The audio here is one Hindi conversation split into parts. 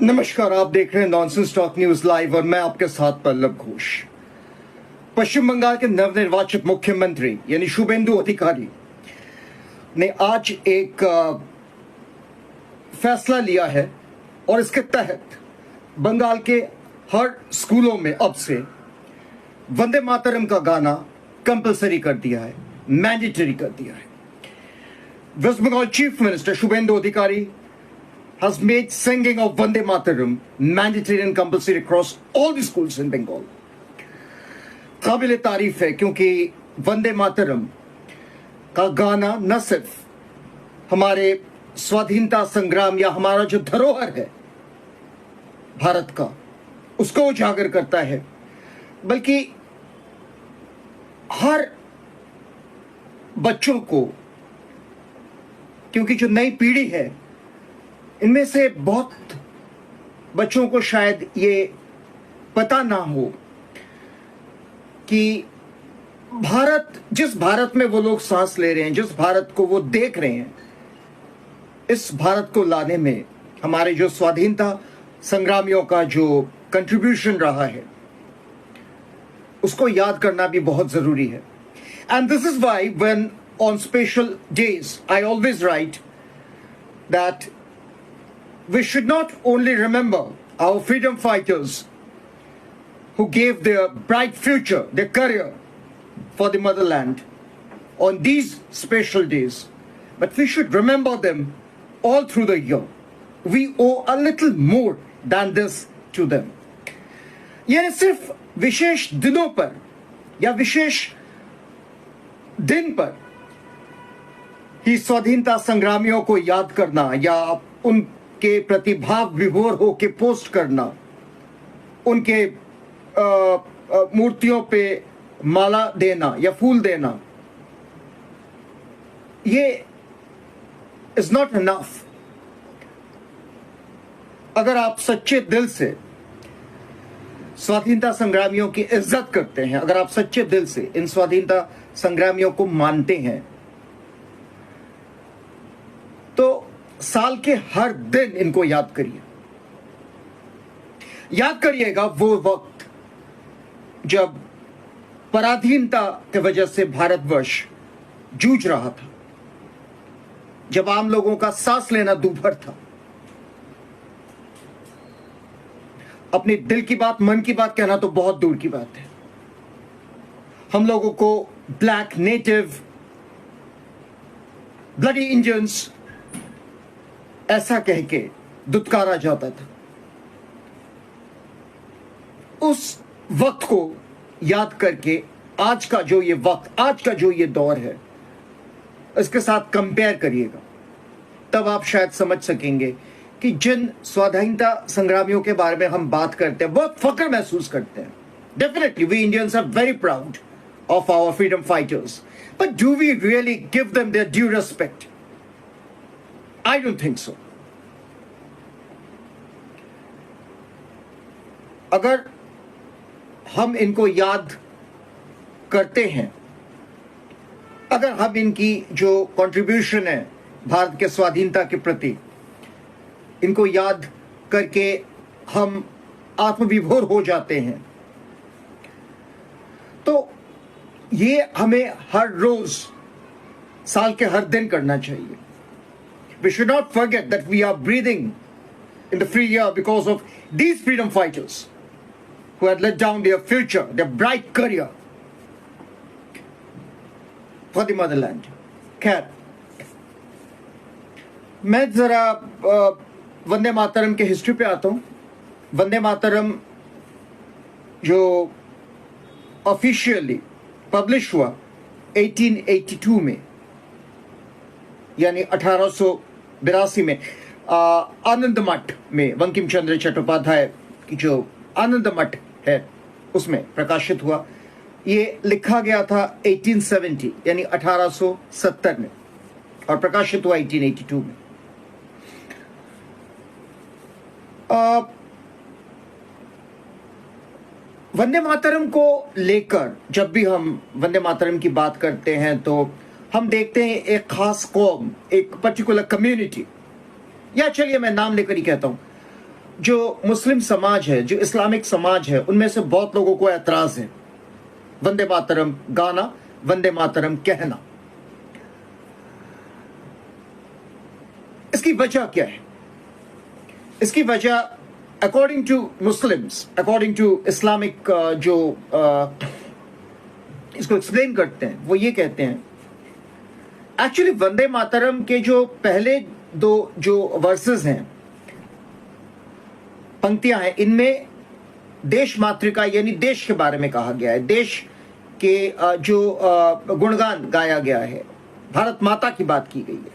नमस्कार, आप देख रहे हैं नॉनसेंस टॉक न्यूज लाइव और मैं आपके साथ पल्लव घोष। पश्चिम बंगाल के नवनिर्वाचित मुख्यमंत्री यानी शुभेंदु अधिकारी ने आज एक फैसला लिया है और इसके तहत बंगाल के हर स्कूलों में अब से वंदे मातरम का गाना कंपलसरी कर दिया है, मैंडेटरी कर दिया है। West Bengal chief minister Suvendu Adhikari has made singing of Vande Mataram mandatory and compulsory across all the schools in Bengal. काबिल तारीफ है क्योंकि वंदे मातरम का गाना न सिर्फ हमारे स्वाधीनता संग्राम या हमारा जो धरोहर है भारत का उसको उजागर करता है, बल्कि हर बच्चों को, क्योंकि जो नई पीढ़ी है इनमें से बहुत बच्चों को शायद ये पता ना हो कि जिस भारत में वो लोग सांस ले रहे हैं, जिस भारत को वो देख रहे हैं, इस भारत को लाने में हमारे जो स्वाधीनता संग्रामियों का जो कंट्रीब्यूशन रहा है उसको याद करना भी बहुत जरूरी है। And this is why when on special days I always right that we should not only remember our freedom fighters who gave their bright future, their career for the motherland on these special days, but we should remember them all through the year. We owe a little more than this to them. यानी सिर्फ विशेष दिनों पर या विशेष दिन पर ही स्वाधीनता संग्रामियों को याद करना या उन के प्रति भाव विभोर हो के पोस्ट करना, उनके मूर्तियों पे माला देना या फूल देना, ये इज नॉट इनफ। अगर आप सच्चे दिल से स्वाधीनता संग्रामियों की इज्जत करते हैं, अगर आप सच्चे दिल से इन स्वाधीनता संग्रामियों को मानते हैं, तो साल के हर दिन इनको याद करिए। याद करिएगा वो वक्त जब पराधीनता की वजह से भारतवर्ष जूझ रहा था, जब आम लोगों का सांस लेना दूभर था। अपने दिल की बात, मन की बात कहना तो बहुत दूर की बात है। हम लोगों को ब्लैक नेटिव, ब्लडी इंडियंस ऐसा कह के दुत्कारा जाता था। उस वक्त को याद करके आज का जो ये वक्त, आज का जो ये दौर है, इसके साथ कंपेयर करिएगा, तब आप शायद समझ सकेंगे कि जिन स्वाधीनता संग्रामियों के बारे में हम बात करते हैं, बहुत फख्र महसूस करते हैं। Definitely we Indians are very proud of our freedom fighters, but do we really give them their due respect? I don't think so. अगर हम इनको याद करते हैं, अगर हम इनकी जो कंट्रीब्यूशन है भारत के स्वाधीनता के प्रति, इनको याद करके हम आत्मविभोर हो जाते हैं, तो ये हमें हर रोज, साल के हर दिन करना चाहिए। We should not forget that we are breathing in the free air because of these freedom fighters who had let down their future, their bright career for the motherland. खैर, मैं जरा वंदे मातरम के हिस्ट्री पे आता हूं। वंदे मातरम जो ऑफिशियली पब्लिश हुआ 1882 में, यानी 1882 में आनंद मठ में, बंकिम चंद्र चट्टोपाध्याय की जो आनंद मठ है उसमें प्रकाशित हुआ। ये लिखा गया था 1870 यानी 1870 में और प्रकाशित हुआ 1882 में। वंदे मातरम को लेकर जब भी हम वंदे मातरम की बात करते हैं तो हम देखते हैं एक खास कौम, एक पर्टिकुलर कम्युनिटी, या चलिए मैं नाम लेकर ही कहता हूं, जो मुस्लिम समाज है, जो इस्लामिक समाज है, उनमें से बहुत लोगों को एतराज है वंदे मातरम गाना, वंदे मातरम कहना। इसकी वजह क्या है? इसकी वजह according to Muslims, according to Islamic जो इसको एक्सप्लेन करते हैं, वो ये कहते हैं एक्चुअली वंदे मातरम के जो पहले दो जो वर्सेस हैं, पंक्तियां हैं, इनमें देश मातृका यानी देश के बारे में कहा गया है, देश के जो गुणगान गाया गया है, भारत माता की बात की गई है।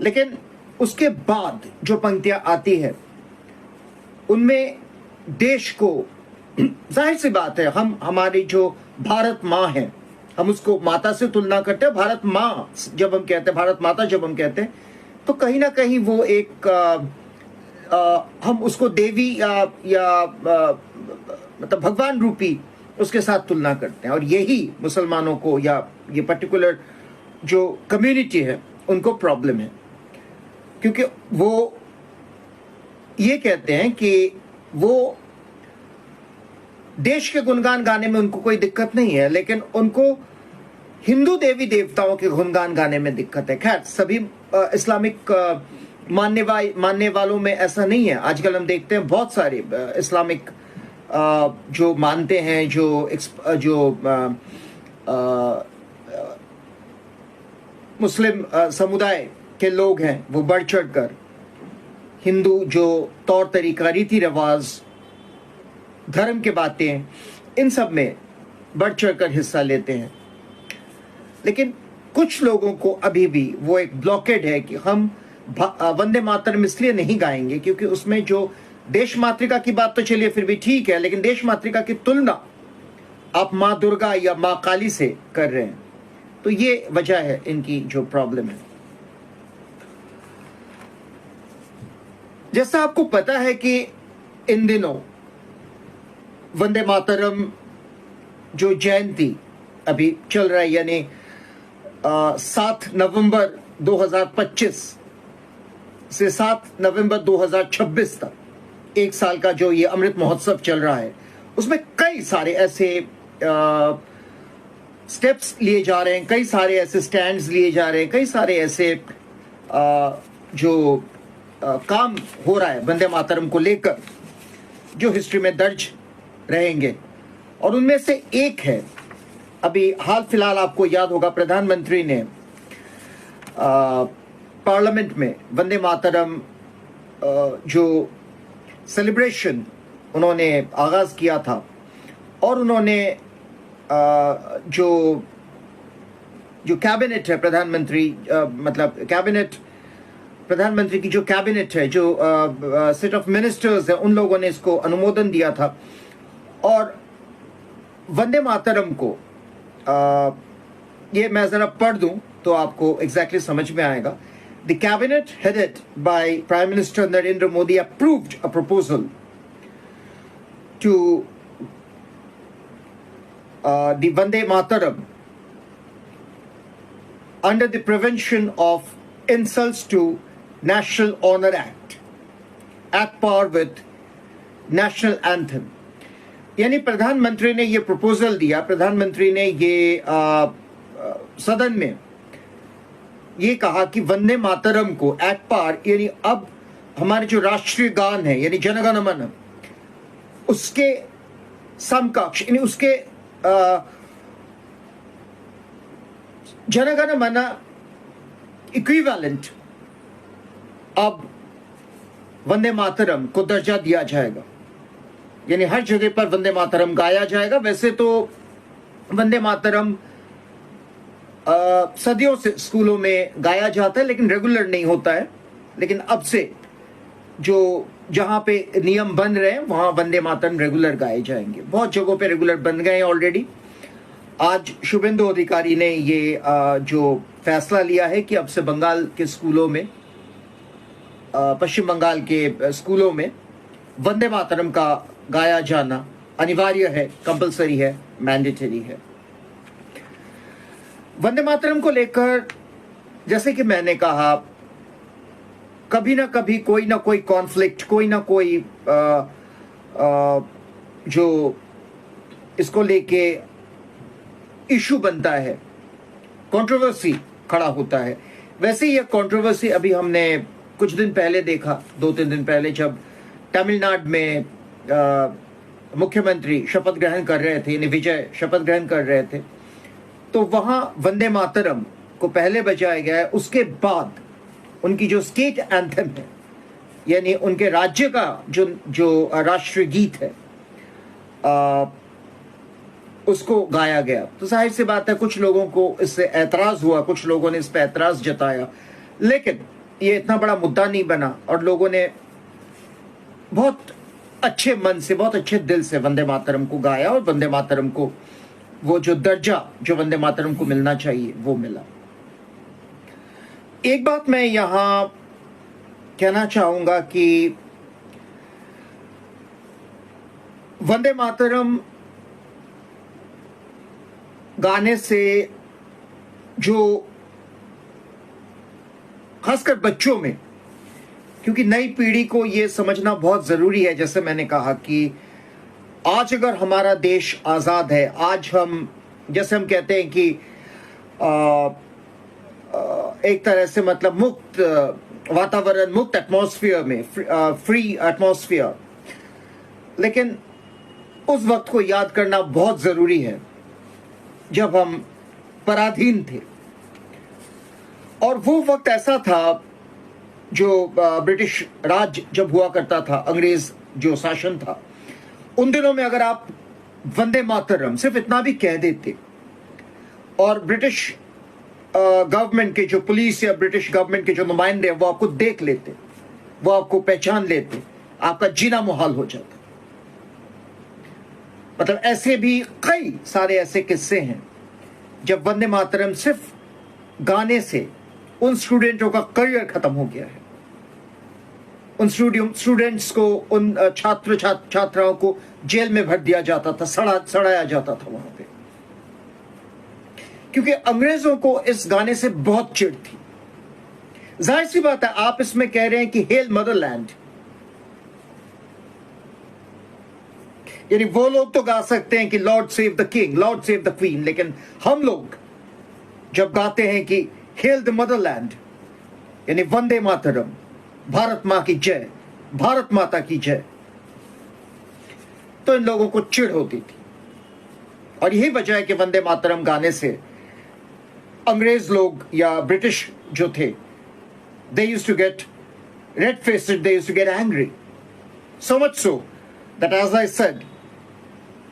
लेकिन उसके बाद जो पंक्तियां आती है उनमें देश को, जाहिर सी बात है, हम हमारी जो भारत माँ है, हम उसको माता से तुलना करते हैं। भारत माँ जब हम कहते हैं, भारत माता जब हम कहते हैं, तो कहीं ना कहीं वो एक हम उसको देवी या मतलब भगवान रूपी उसके साथ तुलना करते हैं। और यही मुसलमानों को या ये पर्टिकुलर जो कम्युनिटी है उनको प्रॉब्लम है, क्योंकि वो ये कहते हैं कि वो देश के गुणगान गाने में उनको कोई दिक्कत नहीं है, लेकिन उनको हिंदू देवी देवताओं के गुणगान गाने में दिक्कत है। खैर, सभी इस्लामिक मानने वालों में ऐसा नहीं है। आजकल हम देखते हैं बहुत सारे इस्लामिक जो मानते हैं, जो मुस्लिम समुदाय के लोग हैं, वो बढ़ चढ़कर हिंदू जो तौर तरीका, रीति रिवाज, धर्म के बातें, इन सब में बढ़ चढ़कर हिस्सा लेते हैं। लेकिन कुछ लोगों को अभी भी वो एक ब्लॉकेड है कि हम वंदे मातरम इसलिए नहीं गाएंगे क्योंकि उसमें जो देश मातृका की बात तो चलिए फिर भी ठीक है, लेकिन देश मातृका की तुलना आप माँ दुर्गा या माँ काली से कर रहे हैं। तो ये वजह है इनकी जो प्रॉब्लम है। जैसा आपको पता है कि इन दिनों वंदे मातरम जो जयंती अभी चल रहा है, यानी 7 नवंबर 2025 से 7 नवंबर 2026 तक एक साल का जो ये अमृत महोत्सव चल रहा है, उसमें कई सारे ऐसे स्टेप्स लिए जा रहे हैं, कई सारे ऐसे स्टैंड्स लिए जा रहे हैं, कई सारे ऐसे जो काम हो रहा है वंदे मातरम को लेकर, जो हिस्ट्री में दर्ज रहेंगे। और उनमें से एक है, अभी हाल फिलहाल आपको याद होगा प्रधानमंत्री ने पार्लियामेंट में वंदे मातरम जो सेलिब्रेशन उन्होंने आगाज किया था, और उन्होंने जो कैबिनेट है प्रधानमंत्री, मतलब कैबिनेट, प्रधानमंत्री की जो कैबिनेट है, जो सेट ऑफ मिनिस्टर्स है, उन लोगों ने इसको अनुमोदन दिया था। और वंदे मातरम को ये मैं जरा पढ़ दूं तो आपको एग्जैक्टली समझ में आएगा। The cabinet headed by prime minister Narendra Modi approved a proposal to the Vande Mataram under the Prevention of Insults to National Honor Act at par with National Anthem। यानी प्रधानमंत्री ने ये प्रपोजल दिया, प्रधानमंत्री ने ये सदन में ये कहा कि वंदे मातरम को एट पार, यानी अब हमारे जो राष्ट्रीय गान है यानी जनगण मन, उसके समकक्ष, यानी उसके जनगण मन इक्विवेलेंट अब वंदे मातरम को दर्जा दिया जाएगा, यानी हर जगह पर वंदे मातरम गाया जाएगा। वैसे तो वंदे मातरम सदियों से स्कूलों में गाया जाता है, लेकिन रेगुलर नहीं होता है। लेकिन अब से जो जहां पे नियम बन रहे हैं वहां वंदे मातरम रेगुलर गाए जाएंगे। बहुत जगहों पे रेगुलर बन गए हैं ऑलरेडी। आज शुभेंदु अधिकारी ने ये जो फैसला लिया है कि अब से बंगाल के स्कूलों में, पश्चिम बंगाल के स्कूलों में वंदे मातरम का गाया जाना अनिवार्य है, कंपलसरी है, मैंडेटरी है। वंदे मातरम को लेकर जैसे कि मैंने कहा, कभी ना कभी कोई ना कोई कॉन्फ्लिक्ट, कोई ना कोई जो इसको लेके इशू बनता है, कंट्रोवर्सी खड़ा होता है। वैसे ये कंट्रोवर्सी अभी हमने कुछ दिन पहले देखा, 2-3 दिन पहले, जब तमिलनाडु में मुख्यमंत्री शपथ ग्रहण कर रहे थे, यानी विजय शपथ ग्रहण कर रहे थे, तो वहां वंदे मातरम को पहले बजाया गया है। उसके बाद उनकी जो स्टेट एंथम है, यानी उनके राज्य का जो राष्ट्रीय गीत है, उसको गाया गया। तो जाहिर सी बात है कुछ लोगों को इससे ऐतराज हुआ, कुछ लोगों ने इस पर ऐतराज जताया, लेकिन ये इतना बड़ा मुद्दा नहीं बना और लोगों ने बहुत अच्छे मन से, बहुत अच्छे दिल से वंदे मातरम को गाया और वंदे मातरम को वो जो दर्जा जो वंदे मातरम को मिलना चाहिए वो मिला। एक बात मैं यहां कहना चाहूंगा कि वंदे मातरम गाने से जो खासकर बच्चों में, क्योंकि नई पीढ़ी को यह समझना बहुत जरूरी है, जैसे मैंने कहा कि आज अगर हमारा देश आजाद है, आज हम, जैसे हम कहते हैं कि एक तरह से मतलब मुक्त वातावरण, मुक्त एटमॉस्फेयर में, फ्री एटमॉस्फेयर, लेकिन उस वक्त को याद करना बहुत जरूरी है जब हम पराधीन थे। और वो वक्त ऐसा था जो ब्रिटिश राज जब हुआ करता था, अंग्रेज जो शासन था, उन दिनों में अगर आप वंदे मातरम सिर्फ इतना भी कह देते और ब्रिटिश गवर्नमेंट के जो पुलिस या ब्रिटिश गवर्नमेंट के जो नुमाइंदे हैं वो आपको देख लेते, वो आपको पहचान लेते, आपका जीना मुहाल हो जाता। मतलब ऐसे भी कई सारे ऐसे किस्से हैं जब वंदे मातरम सिर्फ गाने से उन स्टूडेंटों का करियर खत्म हो गया है, उन स्टूडेंट्स को, उन छात्राओं को जेल में भर दिया जाता था, सड़ाया जाता था वहां पे, क्योंकि अंग्रेजों को इस गाने से बहुत चिढ़ थी। जाहिर सी बात है, आप इसमें कह रहे हैं कि हेल मदरलैंड, यानी वो लोग तो गा सकते हैं कि Lord save the king, Lord save the queen, लेकिन हम लोग जब गाते हैं कि हेल द मदरलैंड, यानी वंदे मातरम, भारत मां की जय, भारत माता की जय, तो इन लोगों को चिढ़ होती थी। और यही वजह है कि वंदे मातरम गाने से अंग्रेज लोग या ब्रिटिश जो थे, they used to get red-faced, they used to get angry. So much so that, as I said,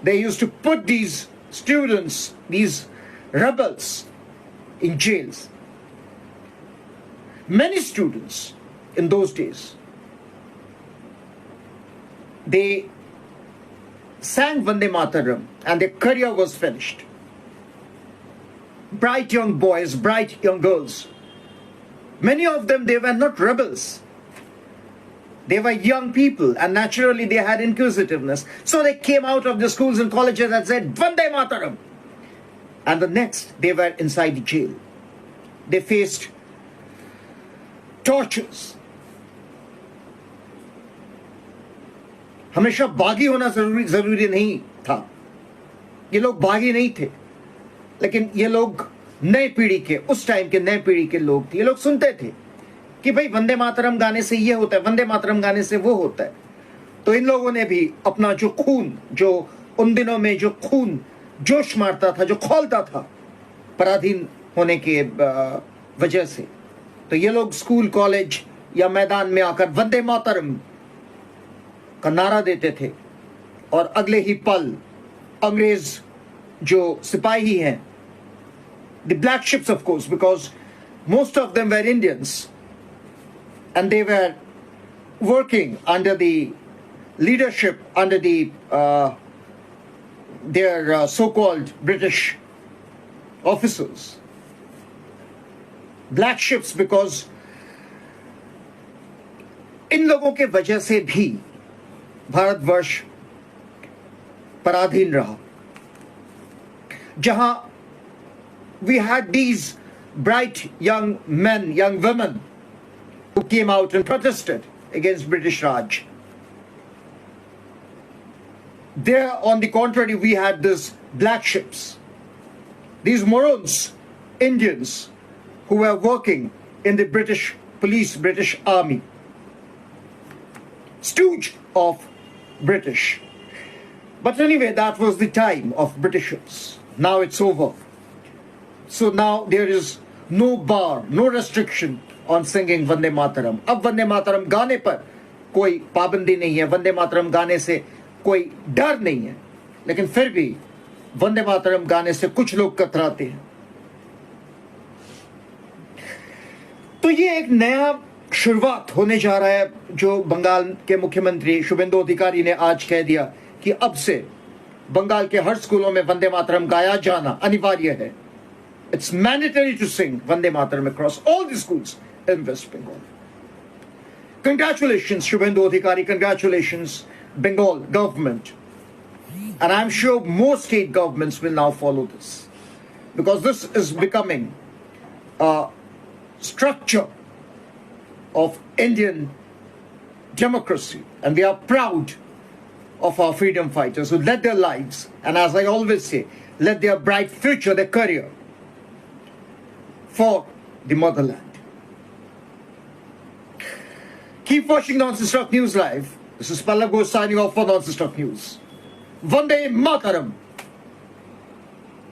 they used to put these students, these rebels, in jails. Many students in those days, they sang Vande Mataram and their career was finished. Bright young boys, bright young girls, many of them, they were not rebels. They were young people, and naturally they had inquisitiveness. So they came out of the schools and colleges and said, Vande Mataram. And the next, they were inside the jail. They faced tortures. हमेशा बागी होना जरूरी नहीं था। ये लोग बागी नहीं थे, लेकिन ये लोग नए पीढ़ी के, उस टाइम के नए पीढ़ी के लोग थे। ये लोग सुनते थे कि भाई वंदे मातरम गाने से ये होता है, वंदे मातरम गाने से वो होता है। तो इन लोगों ने भी अपना जो खून, जो उन दिनों में जो खून जोश मारता था, जो खौलता था पराधीन होने के वजह से, तो ये लोग स्कूल, कॉलेज या मैदान में आकर वंदे मातरम का नारा देते थे। और अगले ही पल अंग्रेज जो सिपाही हैं, the black ships of course, because most of them were Indians and they were working under the leadership, under the their so-called British officers. Black ships because इन लोगों के वजह से भी भारतवर्ष पराधीन रहा, जहां we had these bright young men, young women who came out and protested against British Raj. There, on the contrary, we had these black ships, these morons, Indians, who were working in the British police, British army, stooge of British. But anyway, that was the time of Britishers. Now it's over. So now there is no bar, no restriction on singing Vande Mataram. अब वंदे मातरम गाने पर कोई पाबंदी नहीं है, वंदे मातरम गाने से कोई डर नहीं है, लेकिन फिर भी वंदे मातरम गाने से कुछ लोग कतराते हैं. तो ये एक नया शुरुआत होने जा रहा है, जो बंगाल के मुख्यमंत्री शुभेंदु अधिकारी ने आज कह दिया कि अब से बंगाल के हर स्कूलों में वंदे मातरम गाया जाना अनिवार्य है. It's mandatory to sing Vande Mataram across all the schools in West Bengal. Congratulations, Shubhendu Adhikari. Congratulations, Bengal government. And I'm sure more state governments will now follow this, because this is becoming a structure of Indian democracy. And we are proud of our freedom fighters who led their lives, and as I always say, led their bright future, their career, for the motherland. Keep watching Non-Stop News Live. This is Pallav Ghosh signing off for Non-Stop News. Vande Mataram.